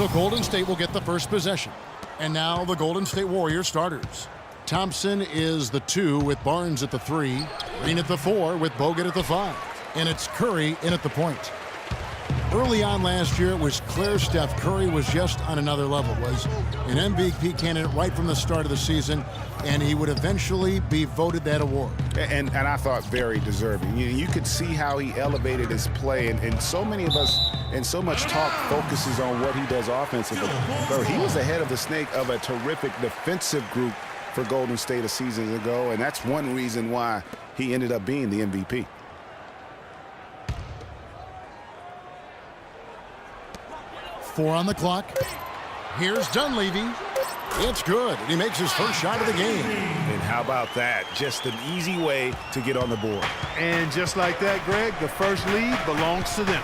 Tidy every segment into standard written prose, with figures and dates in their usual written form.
So Golden State will get the first possession. And now the Golden State Warriors starters. Thompson is the 2 with Barnes at the 3. Green at the 4 with Bogut at the 5. And it's Curry in at the point. Early on last year, it was clear Steph Curry was just on another level. Was an MVP candidate right from the start of the season, and he would eventually be voted that award. And I thought very deserving. You could see how he elevated his play, and so many of us and so much talk focuses on what he does offensively. But he was ahead of the snake of a terrific defensive group for Golden State a season ago, and that's one reason why he ended up being the MVP. Four on the clock. Here's Dunleavy. It's good. He makes his first shot of the game. And how about that? Just an easy way to get on the board. And just like that, Greg, the first lead belongs to them.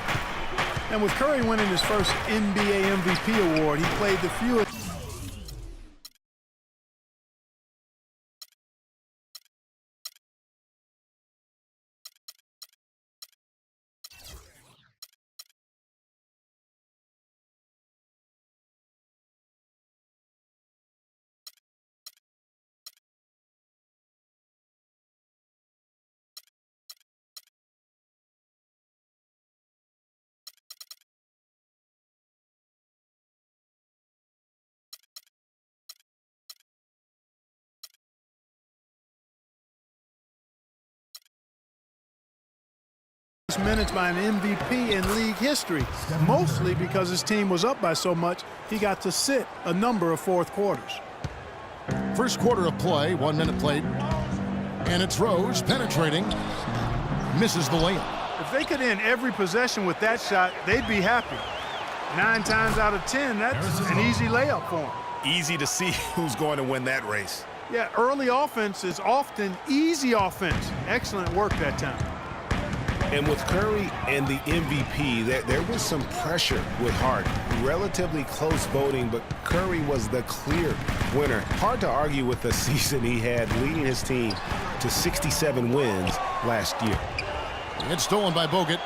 And with Curry winning his first NBA MVP award, he played the fewest. Minutes by an MVP in league history, mostly because his team was up by so much he got to sit a number of fourth quarters. First quarter of play, 1 minute played, and it's Rose penetrating, misses the layup. If they could end every possession with that shot, they'd be happy. 9 times out of 10, that's an easy layup for them. Easy to see who's going to win that race. Yeah, early offense is often easy offense. Excellent work that time. And with Curry and the MVP, there was some pressure with Harden. Relatively close voting, but Curry was the clear winner. Hard to argue with the season he had, leading his team to 67 wins last year. It's stolen by Bogut.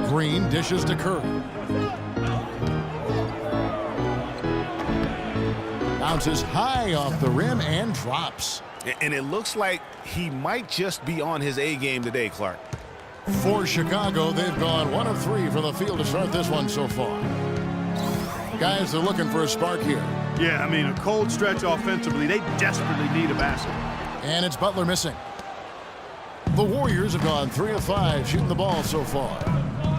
Green dishes to Curry. Bounces high off the rim and drops. And it looks like he might just be on his A game today, Clark. For Chicago, they've gone 1 of 3 from the field to start this one so far. Guys, they're looking for a spark here. Yeah, I mean, a cold stretch offensively. They desperately need a basket. And it's Butler missing. The Warriors have gone 3 of 5 shooting the ball so far.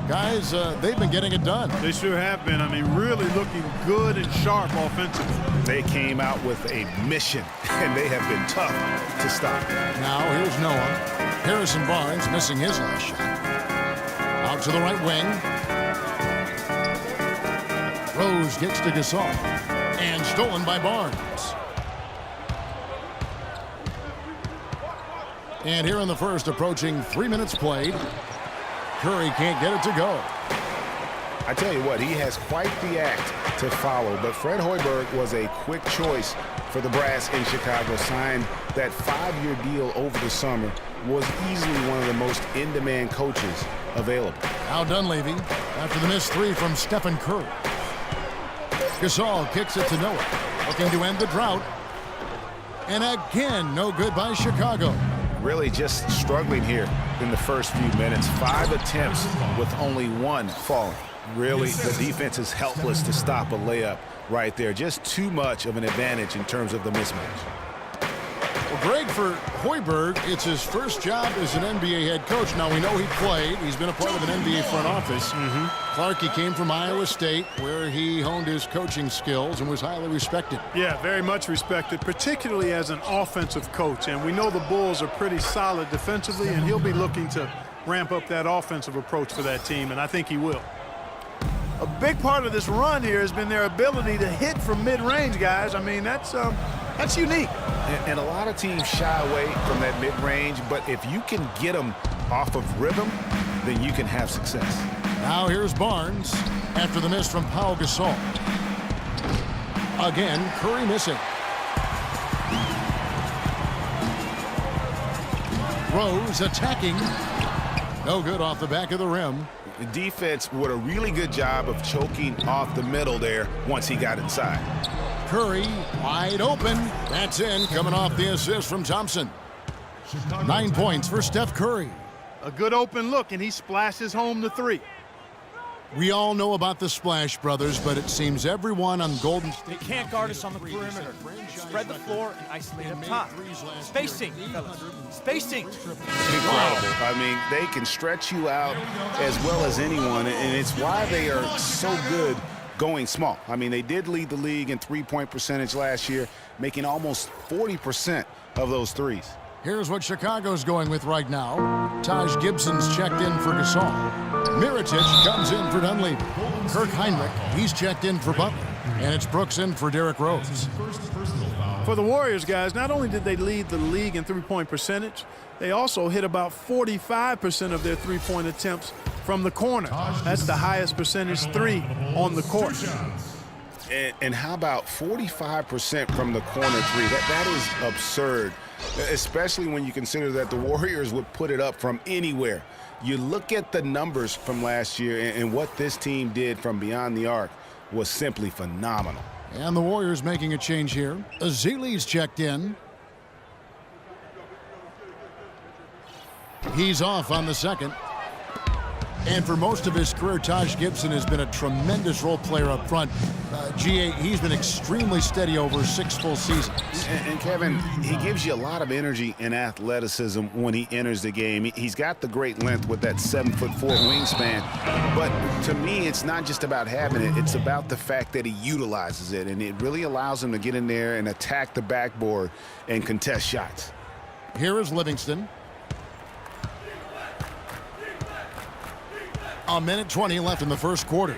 Guys, they've been getting it done. They sure have been. I mean, really looking good and sharp offensively. They came out with a mission, and they have been tough to stop. Now, here's Noah. Harrison Barnes missing his last shot. Out to the right wing. Rose gets to Gasol. And stolen by Barnes. And here in the first, approaching 3 minutes played. Curry can't get it to go. I tell you what, he has quite the act to follow, but Fred Hoiberg was a quick choice for the brass in Chicago. Signed that 5-year deal over the summer, was easily one of the most in-demand coaches available. Now Dunleavy after the missed 3 from Stephen Curry. Gasol kicks it to Noah, looking to end the drought. And again, no good by Chicago. Really just struggling here in the first few minutes. 5 attempts with only 1 falling. Really, the defense is helpless to stop a layup right there. Just too much of an advantage in terms of the mismatch. Well, Greg, for Hoiberg, it's his first job as an NBA head coach. Now, we know he played. He's been a part of an NBA front office. Clark, he came from Iowa State, where he honed his coaching skills and was highly respected. Yeah, very much respected, particularly as an offensive coach. And we know the Bulls are pretty solid defensively, and he'll be looking to ramp up that offensive approach for that team, and I think he will. A big part of this run here has been their ability to hit from mid-range, guys. I mean, that's unique. And a lot of teams shy away from that mid-range, but if you can get them off of rhythm, then you can have success. Now here's Barnes after the miss from Pau Gasol. Again, Curry missing. Rose attacking. No good off the back of the rim. The defense did a really good job of choking off the middle there once he got inside. Curry wide open. That's in, coming off the assist from Thompson. 9 points for Steph Curry. A good open look, and he splashes home the three. We all know about the Splash Brothers, but it seems everyone on Golden State... They can't guard us on the perimeter. Spread the floor and isolate up top. Spacing, fellas. Spacing. Incredible. I mean, they can stretch you out as well as anyone, and it's why they are so good going small. I mean, they did lead the league in three-point percentage last year, making almost 40% of those threes. Here's what Chicago's going with right now. Taj Gibson's checked in for Gasol. Mirotic comes in for Dunleavy. Kirk Heinrich, he's checked in for Butler. And it's Brooks in for Derrick Rose. For the Warriors, guys, not only did they lead the league in three-point percentage, they also hit about 45% of their three-point attempts from the corner. That's the highest percentage three on the court. And how about 45% from the corner three? That is absurd, especially when you consider that the Warriors would put it up from anywhere. You look at the numbers from last year, and what this team did from beyond the arc was simply phenomenal. And the Warriors making a change here. Ezeli's checked in. He's off on the second. And for most of his career, Taj Gibson has been a tremendous role player up front. GA, he's been extremely steady over 6 full seasons. And Kevin, he gives you a lot of energy and athleticism when he enters the game. He's got the great length with that 7'4" wingspan. But to me, it's not just about having it. It's about the fact that he utilizes it. And it really allows him to get in there and attack the backboard and contest shots. Here is Livingston. A minute 20 left in the first quarter.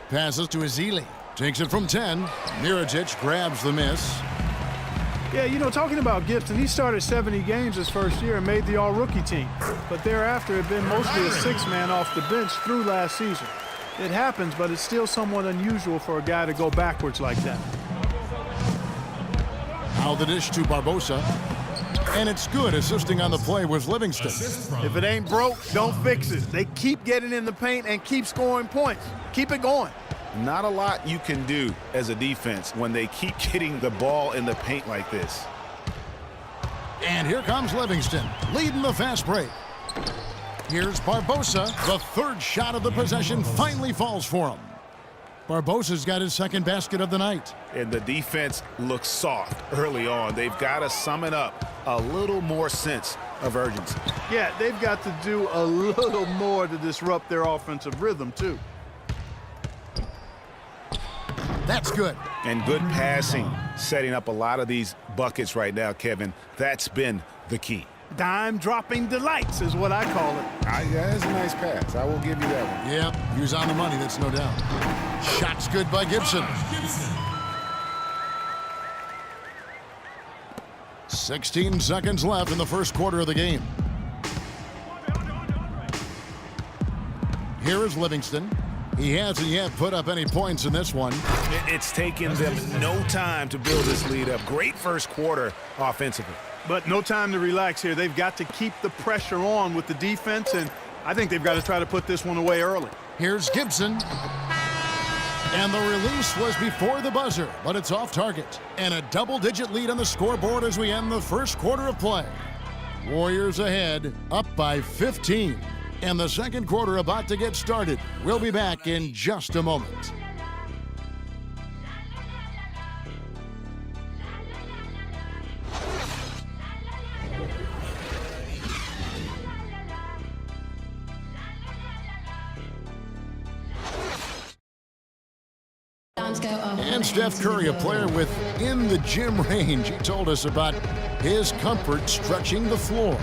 Passes to Ezeli. Takes it from 10. Mirotic grabs the miss. Yeah, you know, talking about Gibson, he started 70 games his first year and made the all-rookie team. But thereafter, had been mostly a six-man off the bench through last season. It happens, but it's still somewhat unusual for a guy to go backwards like that. Now the dish to Barbosa. And it's good. Assisting on the play was Livingston. If it ain't broke, don't fix it. They keep getting in the paint and keep scoring points. Keep it going. Not a lot you can do as a defense when they keep getting the ball in the paint like this. And here comes Livingston, leading the fast break. Here's Barbosa. The third shot of the possession finally falls for him. Barbosa's got his second basket of the night. And the defense looks soft early on. They've got to sum it up a little more sense of urgency. Yeah, they've got to do a little more to disrupt their offensive rhythm, too. That's good. And good passing, setting up a lot of these buckets right now, Kevin. That's been the key. Dime-dropping delights is what I call it. That's a nice pass. I will give you that one. Yep, he was on the money, that's no doubt. Shot's good by Gibson. 16 seconds left in the first quarter of the game. Here is Livingston. He hasn't yet put up any points in this one. It's taken them no time to build this lead up. Great first quarter offensively. But no time to relax here. They've got to keep the pressure on with the defense, and I think they've got to try to put this one away early. Here's Gibson. And the release was before the buzzer, but it's off target. And a double-digit lead on the scoreboard as we end the first quarter of play. Warriors ahead, up by 15. And the second quarter about to get started. We'll be back in just a moment. And Steph Curry, a player within the gym range. He told us about his comfort stretching the floor.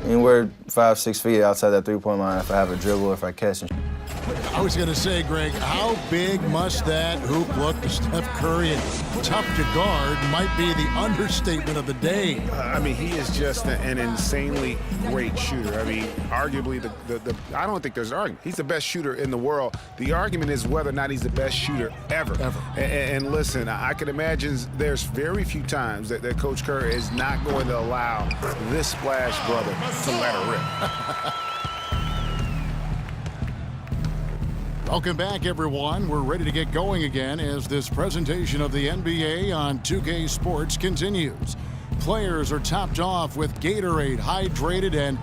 Anywhere 5-6 feet outside that three-point line, if I have a dribble, if I catch. I was going to say, Greg, how big must that hoop look to Steph Curry? And tough to guard might be the understatement of the day. I mean, he is just an insanely great shooter. I mean, arguably, I don't think there's an argument. He's the best shooter in the world. The argument is whether or not he's the best shooter ever. And listen, I can imagine there's very few times that Coach Kerr is not going to allow this splash brother to let her rip. Welcome back, everyone. We're ready to get going again as this presentation of the NBA on 2K Sports continues. Players are topped off with Gatorade, hydrated, and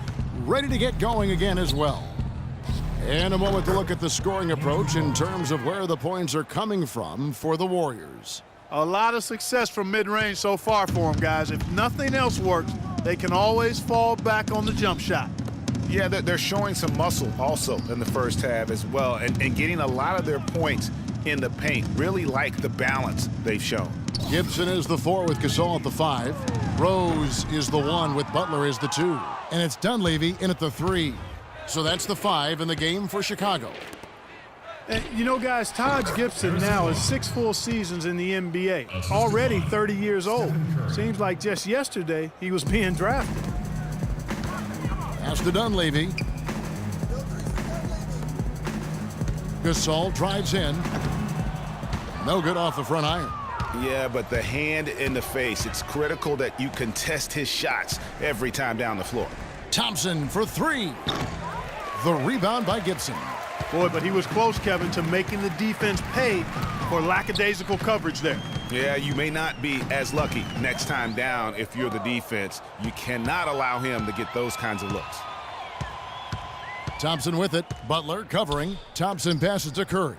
ready to get going again as well. And a moment to look at the scoring approach in terms of where the points are coming from for the Warriors. A lot of success from mid-range so far for them, guys. If nothing else works, they can always fall back on the jump shot. Yeah, they're showing some muscle also in the first half as well, and getting a lot of their points in the paint. Really like the balance they've shown. Gibson is the 4 with Gasol at the 5. Rose is the 1 with Butler as the 2. And it's Dunleavy in at the 3. So that's the 5 in the game for Chicago. And you know, guys, Taj Gibson now is 6 full seasons in the NBA. Already 30 years old. Seems like just yesterday he was being drafted. Pass to Dunleavy. Gasol drives in. No good off the front iron. Yeah, but the hand in the face, it's critical that you contest his shots every time down the floor. Thompson for 3. The rebound by Gibson. Boy, but he was close, Kevin, to making the defense pay for lackadaisical coverage there. Yeah, you may not be as lucky next time down if you're the defense. You cannot allow him to get those kinds of looks. Thompson with it. Butler covering. Thompson passes to Curry.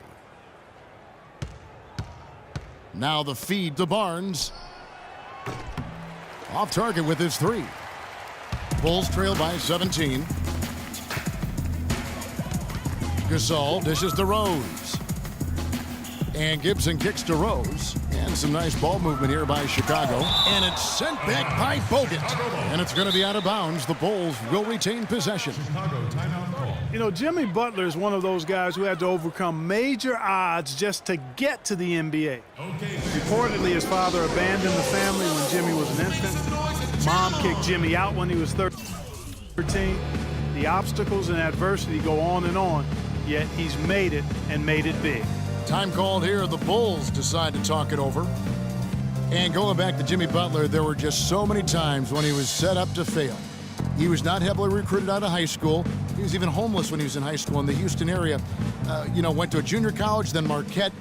Now the feed to Barnes. Off target with his 3. Bulls trail by 17. Gasol dishes to Rose. And Gibson kicks to Rose. And some nice ball movement here by Chicago. And it's sent back by Bogut. And it's going to be out of bounds. The Bulls will retain possession. You know, Jimmy Butler is one of those guys who had to overcome major odds just to get to the NBA. Reportedly, his father abandoned the family when Jimmy was an infant. Mom kicked Jimmy out when he was 13. The obstacles and adversity go on, yet he's made it and made it big. Time called here. The Bulls decide to talk it over. And going back to Jimmy Butler, there were just so many times when he was set up to fail. He was not heavily recruited out of high school. He was even homeless when he was in high school in the Houston area. Went to a junior college, then Marquette,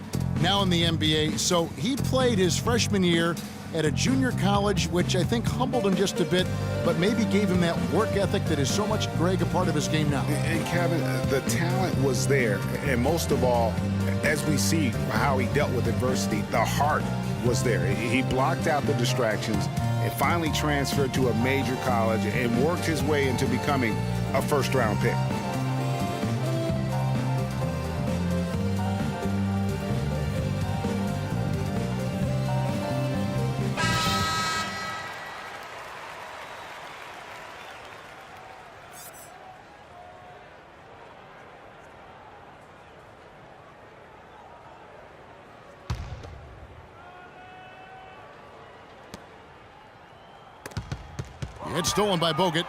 now in the NBA. So he played his freshman year at a junior college, which I think humbled him just a bit, but maybe gave him that work ethic that is so much, Greg, a part of his game now. And Kevin, the talent was there. And most of all, as we see how he dealt with adversity, the heart was there. He blocked out the distractions and finally transferred to a major college and worked his way into becoming a first-round pick. It's stolen by Bogut.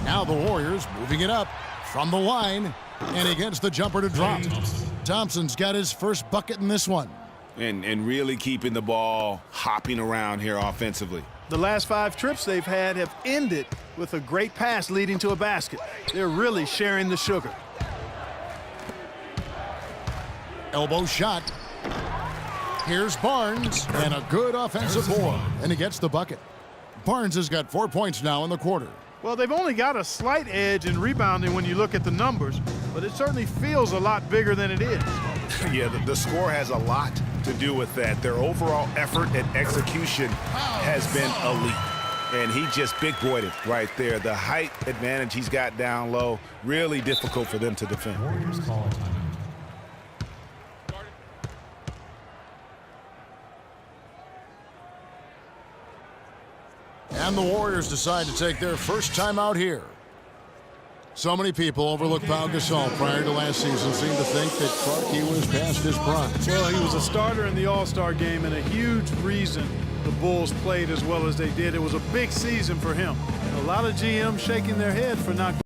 Now the Warriors moving it up from the line, and he gets the jumper to drop. Thompson's got his first bucket in this one. And really keeping the ball hopping around here offensively. The last 5 trips they've had have ended with a great pass leading to a basket. They're really sharing the sugar. Elbow shot. Here's Barnes, and a good offensive board, and he gets the bucket. Barnes has got 4 points now in the quarter. Well, they've only got a slight edge in rebounding when you look at the numbers, but it certainly feels a lot bigger than it is. Yeah, the score has a lot to do with that. Their overall effort and execution has been elite. And he just big-boyed it right there. The height advantage he's got down low, really difficult for them to defend. Warriors call a timeout. And the Warriors decide to take their first time out here. So many people overlooked Pau Gasol prior to last season, seemed to think that Clark, he was past his prime. Well, he was a starter in the All-Star game and a huge reason the Bulls played as well as they did. It was a big season for him. A lot of GMs shaking their head for not